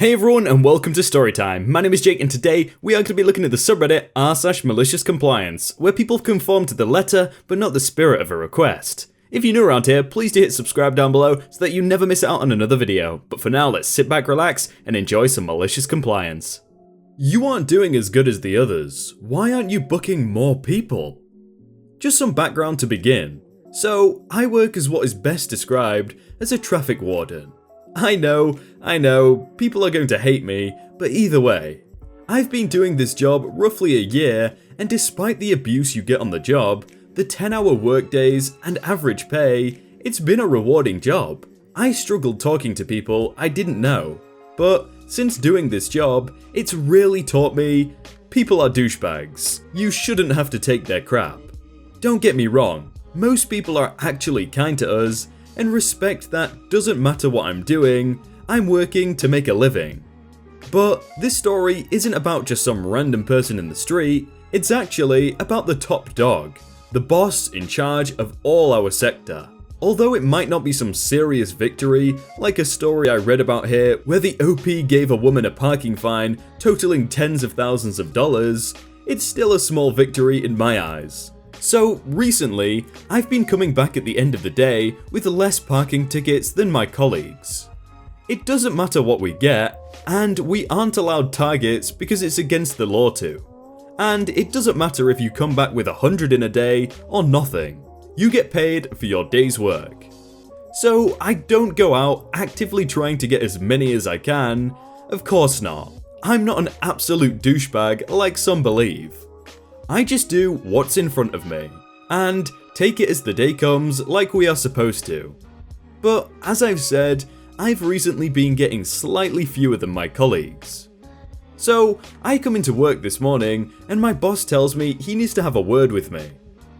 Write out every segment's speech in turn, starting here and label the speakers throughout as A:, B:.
A: Hey everyone and welcome to Storytime. My name is Jake and today we are going to be looking at the subreddit r/maliciouscompliance, where people conform to the letter but not the spirit of a request. If you're new around here, please do hit subscribe down below so that you never miss out on another video. But for now, let's sit back, relax, and enjoy some malicious compliance. You aren't doing as good as the others. Why aren't you booking more people? Just some background to begin. So, I work as what is best described as a traffic warden. I know, people are going to hate me, but either way. I've been doing this job roughly a year, and despite the abuse you get on the job, the 10-hour workdays and average pay, it's been a rewarding job. I struggled talking to people I didn't know, but since doing this job, it's really taught me people are douchebags. You shouldn't have to take their crap. Don't get me wrong, most people are actually kind to us, and respect that doesn't matter what I'm doing, I'm working to make a living. But this story isn't about just some random person in the street, it's actually about the top dog, the boss in charge of all our sector. Although it might not be some serious victory, like a story I read about here where the OP gave a woman a parking fine totaling tens of thousands of dollars, it's still a small victory in my eyes. So recently, I've been coming back at the end of the day with less parking tickets than my colleagues. It doesn't matter what we get, and we aren't allowed targets because it's against the law to. And it doesn't matter if you come back with 100 in a day or nothing. You get paid for your day's work. So I don't go out actively trying to get as many as I can. Of course not. I'm not an absolute douchebag like some believe. I just do what's in front of me, and take it as the day comes like we are supposed to. But as I've said, I've recently been getting slightly fewer than my colleagues. So I come into work this morning and my boss tells me he needs to have a word with me.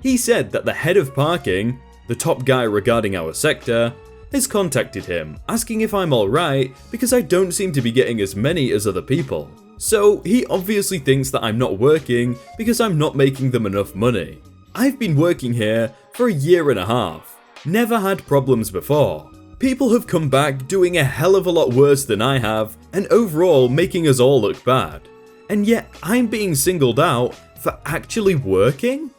A: He said that the head of parking, the top guy regarding our sector, has contacted him asking if I'm alright because I don't seem to be getting as many as other people. So he obviously thinks that I'm not working because I'm not making them enough money. I've been working here for a year and a half, never had problems before. People have come back doing a hell of a lot worse than I have and overall making us all look bad. And yet I'm being singled out for actually working?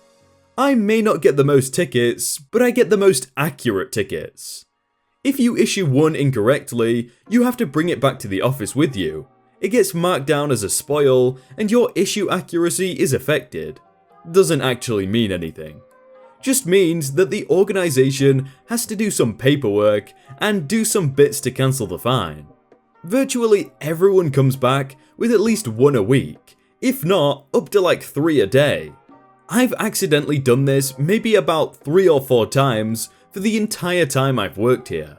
A: I may not get the most tickets, but I get the most accurate tickets. If you issue one incorrectly, you have to bring it back to the office with you. It gets marked down as a spoil, and your issue accuracy is affected. Doesn't actually mean anything. Just means that the organisation has to do some paperwork and do some bits to cancel the fine. Virtually everyone comes back with at least one a week, if not up to like 3 a day. I've accidentally done this maybe about 3 or 4 times for the entire time I've worked here.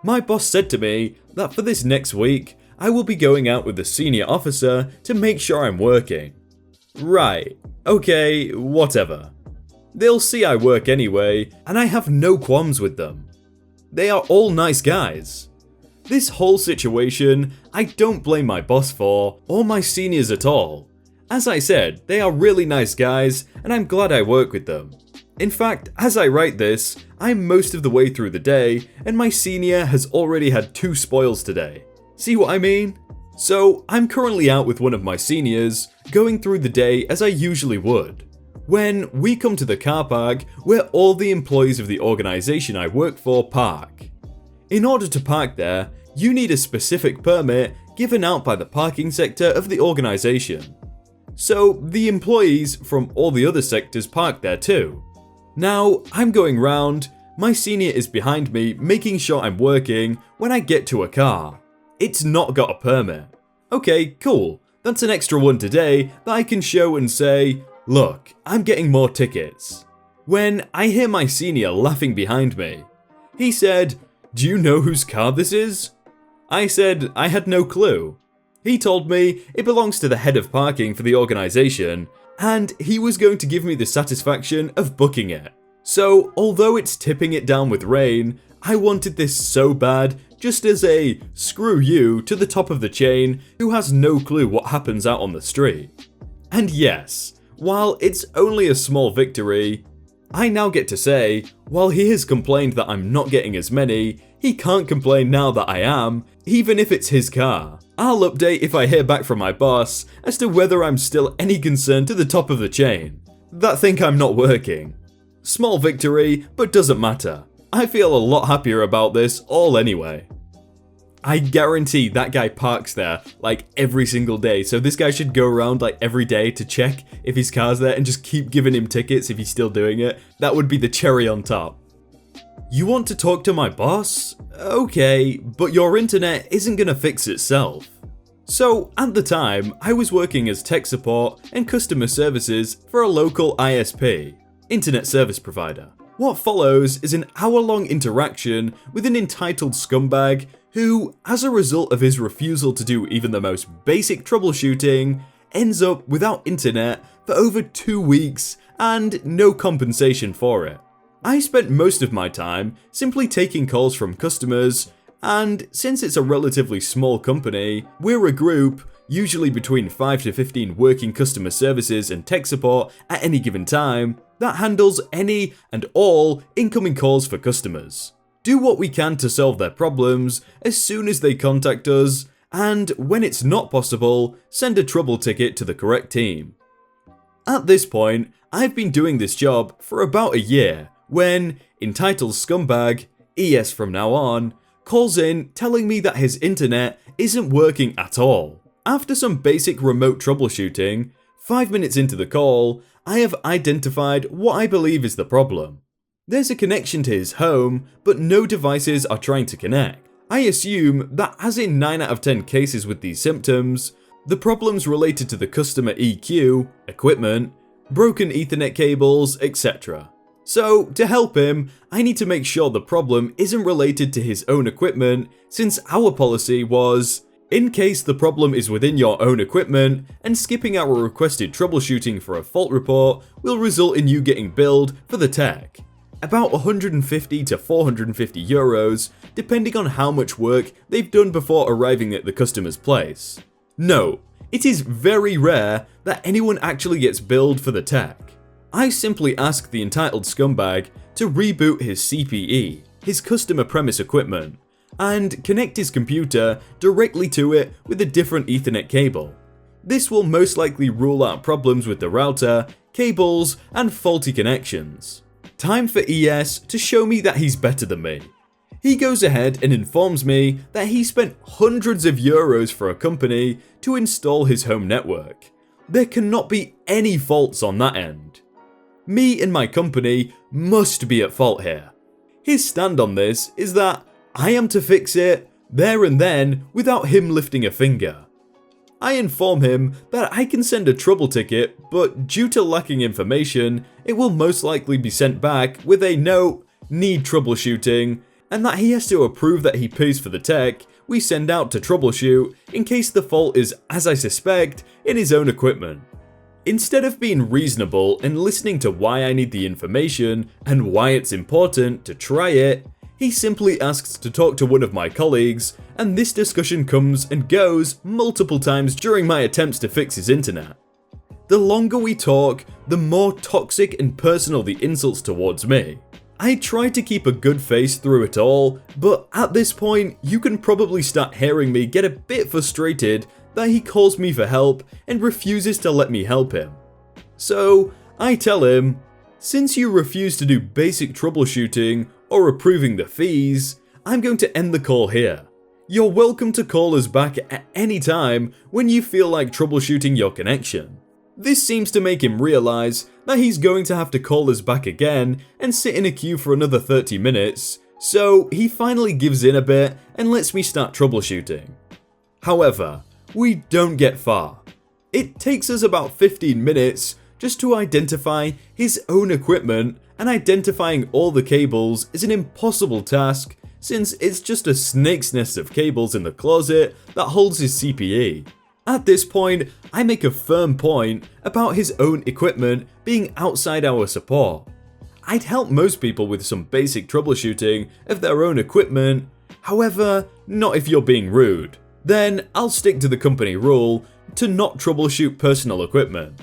A: My boss said to me that for this next week, I will be going out with the senior officer to make sure I'm working. Right, okay, whatever. They'll see I work anyway, and I have no qualms with them. They are all nice guys. This whole situation, I don't blame my boss for, or my seniors at all. As I said, they are really nice guys, and I'm glad I work with them. In fact, as I write this, I'm most of the way through the day, and my senior has already had 2 spoils today. See what I mean? So, I'm currently out with one of my seniors, going through the day as I usually would, when we come to the car park where all the employees of the organisation I work for park. In order to park there, you need a specific permit given out by the parking sector of the organisation. So, the employees from all the other sectors park there too. Now, I'm going round, my senior is behind me making sure I'm working when I get to a car. It's not got a permit. Okay, cool. That's an extra one today that I can show and say, look, I'm getting more tickets. When I hear my senior laughing behind me, he said, do you know whose car this is? I said I had no clue. He told me it belongs to the head of parking for the organisation, and he was going to give me the satisfaction of booking it. So, although it's tipping it down with rain, I wanted this so bad just as a screw you to the top of the chain who has no clue what happens out on the street. And yes, while it's only a small victory, I now get to say, while he has complained that I'm not getting as many, he can't complain now that I am. even if it's his car. I'll update if I hear back from my boss as to whether I'm still any concern to the top of the chain that think I'm not working. Small victory, but doesn't matter. I feel a lot happier about this all anyway. I guarantee that guy parks there like every single day, so this guy should go around like every day to check if his car's there and just keep giving him tickets if he's still doing it. That would be the cherry on top. You want to talk to my boss? Okay, but your internet isn't gonna fix itself. So at the time, I was working as tech support and customer services for a local ISP, internet service provider. What follows is an hour-long interaction with an entitled scumbag who, as a result of his refusal to do even the most basic troubleshooting, ends up without internet for over 2 weeks and no compensation for it. I spent most of my time simply taking calls from customers, and since it's a relatively small company, we're a group, usually between 5 to 15 working customer services and tech support at any given time, that handles any and all incoming calls for customers. Do what we can to solve their problems as soon as they contact us, and when it's not possible, send a trouble ticket to the correct team. At this point, I've been doing this job for about a year when entitled scumbag, ES from now on, calls in telling me that his internet isn't working at all. After some basic remote troubleshooting, 5 minutes into the call, I have identified what I believe is the problem. There's a connection to his home, but no devices are trying to connect. I assume that, as in 9 out of 10 cases with these symptoms, the problem's related to the customer EQ, equipment, broken Ethernet cables, etc. So, to help him, I need to make sure the problem isn't related to his own equipment, since our policy was, in case the problem is within your own equipment, and skipping our requested troubleshooting for a fault report will result in you getting billed for the tech. About 150 to 450 euros, depending on how much work they've done before arriving at the customer's place. No, it is very rare that anyone actually gets billed for the tech. I simply ask the entitled scumbag to reboot his CPE, his customer premise equipment, and connect his computer directly to it with a different Ethernet cable. This will most likely rule out problems with the router, cables, and faulty connections. Time for ES to show me that he's better than me. He goes ahead and informs me that he spent hundreds of euros for a company to install his home network. There cannot be any faults on that end. Me and my company must be at fault here. His stand on this is that I am to fix it there and then without him lifting a finger. I inform him that I can send a trouble ticket, but due to lacking information, it will most likely be sent back with a note, need troubleshooting, and that he has to approve that he pays for the tech we send out to troubleshoot in case the fault is, as I suspect, in his own equipment. Instead of being reasonable and listening to why I need the information and why it's important to try it, he simply asks to talk to one of my colleagues, and this discussion comes and goes multiple times during my attempts to fix his internet. The longer we talk, the more toxic and personal the insults towards me. I try to keep a good face through it all, but at this point, you can probably start hearing me get a bit frustrated that he calls me for help and refuses to let me help him. So, I tell him, since you refuse to do basic troubleshooting or approving the fees, I'm going to end the call here. You're welcome to call us back at any time when you feel like troubleshooting your connection. This seems to make him realize that he's going to have to call us back again and sit in a queue for another 30 minutes, so he finally gives in a bit and lets me start troubleshooting. However, we don't get far. It takes us about 15 minutes just to identify his own equipment, and identifying all the cables is an impossible task since it's just a snake's nest of cables in the closet that holds his CPE. At this point, I make a firm point about his own equipment being outside our support. I'd help most people with some basic troubleshooting of their own equipment, however, not if you're being rude. Then I'll stick to the company rule to not troubleshoot personal equipment.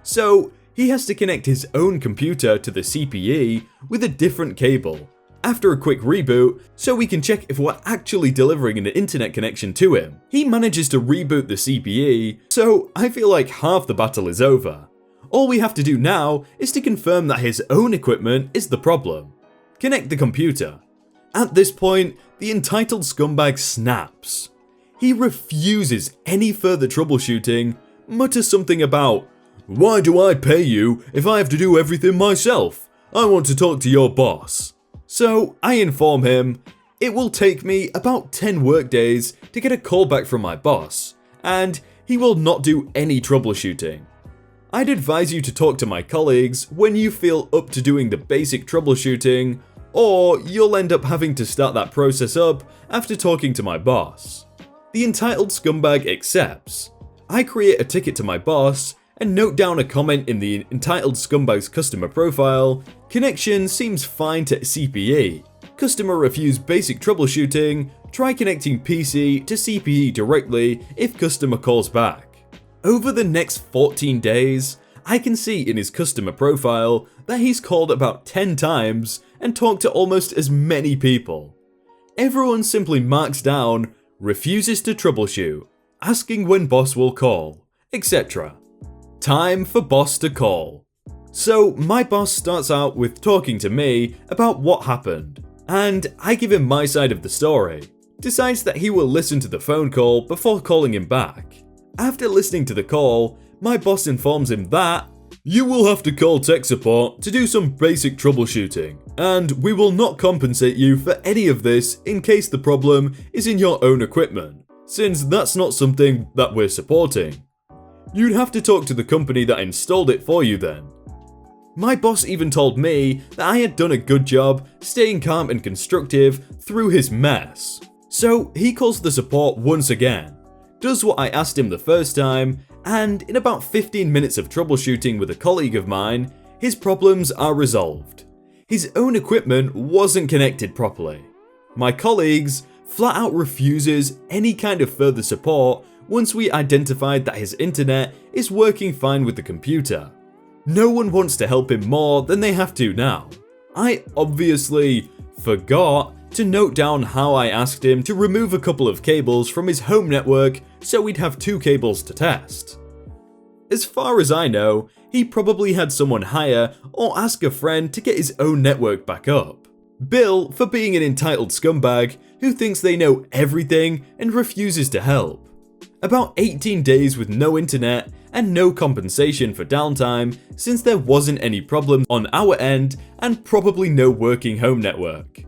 A: So he has to connect his own computer to the CPE with a different cable. after a quick reboot, so we can check if we're actually delivering an internet connection to him. He manages to reboot the CPE, so I feel like half the battle is over. All we have to do now is to confirm that his own equipment is the problem. Connect the computer. At this point, the entitled scumbag snaps. He refuses any further troubleshooting, mutters something about, "Why do I pay you if I have to do everything myself? I want to talk to your boss." So I inform him, it will take me about 10 workdays to get a call back from my boss, and he will not do any troubleshooting. I'd advise you to talk to my colleagues when you feel up to doing the basic troubleshooting, or you'll end up having to start that process up after talking to my boss. The entitled scumbag accepts. I create a ticket to my boss and note down a comment in the entitled scumbag's customer profile. Connection seems fine to CPE. Customer refused basic troubleshooting. Try connecting PC to CPE directly if customer calls back. Over the next 14 days, I can see in his customer profile that he's called about 10 times and talked to almost as many people. Everyone simply marks down, refuses to troubleshoot, asking when boss will call, etc. Time for boss to call. So my boss starts out with talking to me about what happened, and I give him my side of the story. Decides that he will listen to the phone call before calling him back. After listening to the call, my boss informs him that you will have to call tech support to do some basic troubleshooting, and we will not compensate you for any of this in case the problem is in your own equipment, since that's not something that we're supporting. You'd have to talk to the company that installed it for you then. My boss even told me that I had done a good job staying calm and constructive through his mess. So he calls the support once again, does what I asked him the first time, and in about 15 minutes of troubleshooting with a colleague of mine, his problems are resolved. His own equipment wasn't connected properly. My colleagues flat out refuses any kind of further support once we identified that his internet is working fine with the computer. No one wants to help him more than they have to now. I obviously forgot to note down how I asked him to remove a couple of cables from his home network so we'd have 2 cables to test. As far as I know, he probably had someone hire or ask a friend to get his own network back up. Bill for being an entitled scumbag who thinks they know everything and refuses to help. About 18 days with no internet and no compensation for downtime since there wasn't any problem on our end and probably no working home network.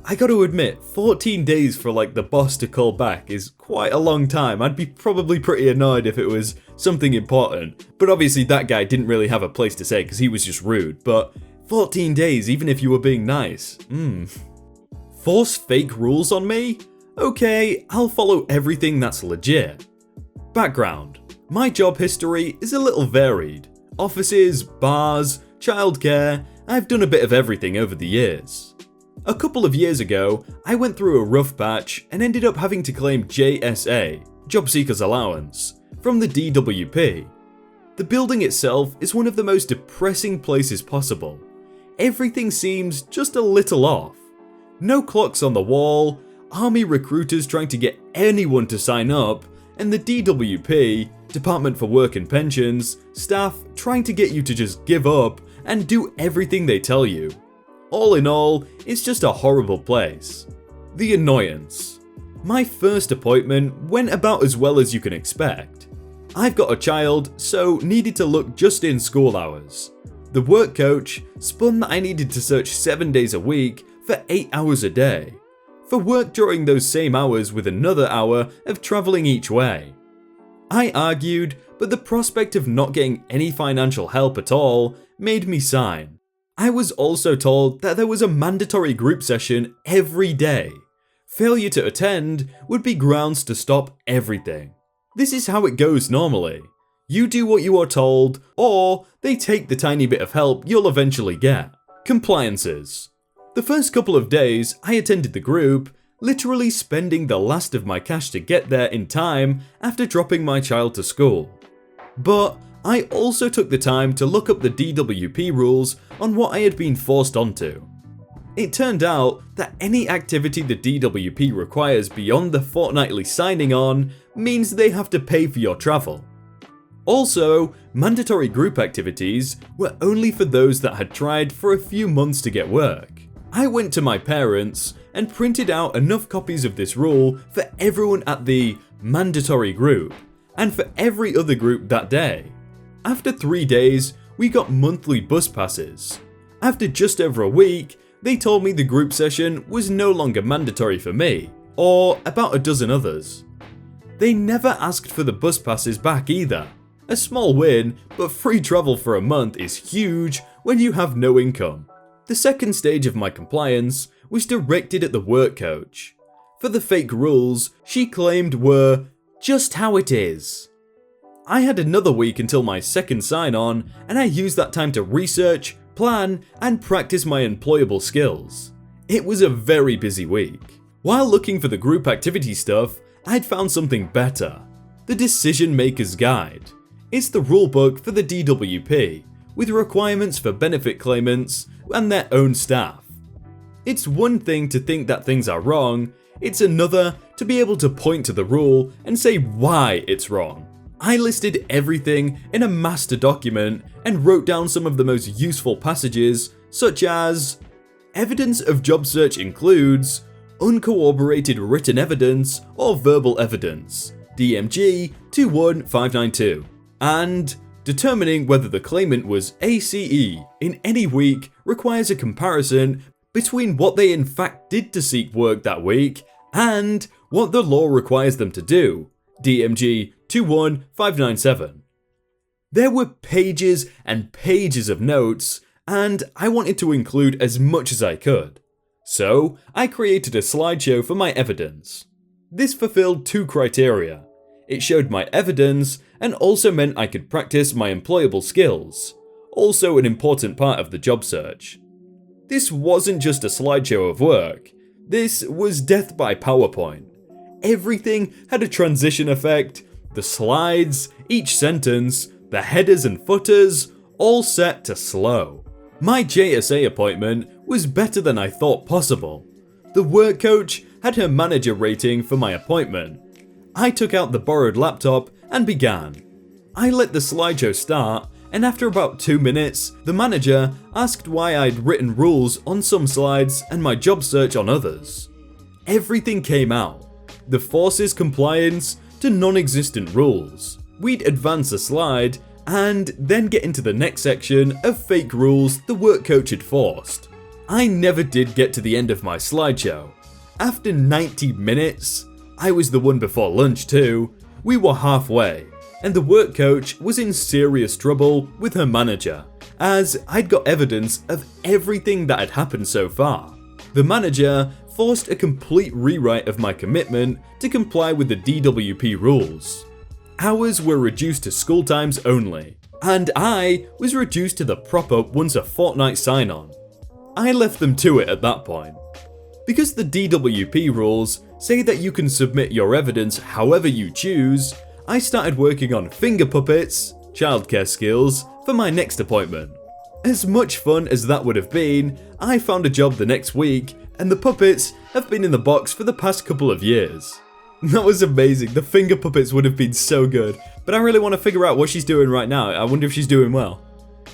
A: I gotta admit, 14 days for like the boss to call back is quite a long time. I'd be probably pretty annoyed if it was something important, but obviously that guy didn't really have a place to say because he was just rude, but 14 days even if you were being nice, Force fake rules on me? Okay, I'll follow everything that's legit. Background. My job history is a little varied. Offices, bars, childcare, I've done a bit of everything over the years. A couple of years ago, I went through a rough patch and ended up having to claim JSA, Job Seekers Allowance, from the DWP. The building itself is one of the most depressing places possible. Everything seems just a little off. No clocks on the wall, army recruiters trying to get anyone to sign up, and the DWP, Department for Work and Pensions, staff trying to get you to just give up and do everything they tell you. All in all, it's just a horrible place. The annoyance. My first appointment went about as well as you can expect. I've got a child, so needed to look just in school hours. The work coach spun that I needed to search 7 days a week for 8 hours a day. For work during those same hours with another hour of travelling each way. I argued, but the prospect of not getting any financial help at all made me sign. I was also told that there was a mandatory group session every day. Failure to attend would be grounds to stop everything. This is how it goes normally. You do what you are told, or they take the tiny bit of help you'll eventually get. Compliances. The first couple of days I attended the group, literally spending the last of my cash to get there in time after dropping my child to school. But I also took the time to look up the DWP rules on what I had been forced onto. It turned out that any activity the DWP requires beyond the fortnightly signing on means they have to pay for your travel. Also, mandatory group activities were only for those that had tried for a few months to get work. I went to my parents and printed out enough copies of this rule for everyone at the mandatory group and for every other group that day. After 3 days, we got monthly bus passes. After just over a week, they told me the group session was no longer mandatory for me, or about a dozen others. They never asked for the bus passes back either. A small win, but free travel for a month is huge when you have no income. The second stage of my compliance was directed at the work coach. For the fake rules she claimed were just how it is. I had another week until my second sign-on, and I used that time to research, plan, and practice my employable skills. It was a very busy week. While looking for the group activity stuff, I'd found something better. The Decision Maker's Guide. It's the rulebook for the DWP, with requirements for benefit claimants and their own staff. It's one thing to think that things are wrong, it's another to be able to point to the rule and say why it's wrong. I listed everything in a master document and wrote down some of the most useful passages, such as evidence of job search includes uncorroborated written evidence or verbal evidence, DMG 21592, and determining whether the claimant was ACE in any week requires a comparison between what they in fact did to seek work that week and what the law requires them to do, DMG 21597. There were pages and pages of notes, and I wanted to include as much as I could. So I created a slideshow for my evidence. This fulfilled two criteria. It showed my evidence and also meant I could practice my employable skills, also an important part of the job search. This wasn't just a slideshow of work, this was death by PowerPoint. Everything had a transition effect, the slides, each sentence, the headers and footers, all set to slow. My JSA appointment was better than I thought possible. The work coach had her manager rating for my appointment. I took out the borrowed laptop and began. I let the slideshow start, and after about 2 minutes, the manager asked why I'd written rules on some slides and my job search on others. Everything came out. The forces compliance to non-existent rules. We'd advance a slide and then get into the next section of fake rules the work coach had forced. I never did get to the end of my slideshow. After 90 minutes, I was the one before lunch too, we were halfway, and the work coach was in serious trouble with her manager, as I'd got evidence of everything that had happened so far. The manager forced a complete rewrite of my commitment to comply with the DWP rules. Hours were reduced to school times only, and I was reduced to the proper once a fortnight sign-on. I left them to it at that point. Because the DWP rules say that you can submit your evidence however you choose, I started working on finger puppets, childcare skills, for my next appointment. As much fun as that would have been, I found a job the next week, and the puppets have been in the box for the past couple of years. That was amazing, the finger puppets would have been so good, but I really want to figure out what she's doing right now. I wonder if she's doing well.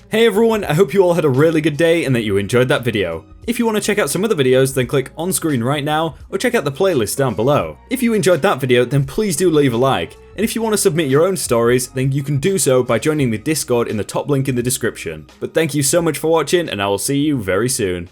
A: Hey everyone, I hope you all had a really good day and that you enjoyed that video. If you want to check out some other videos, then click on screen right now, or check out the playlist down below. If you enjoyed that video, then please do leave a like, and if you want to submit your own stories, then you can do so by joining the Discord in the top link in the description. But thank you so much for watching, and I will see you very soon.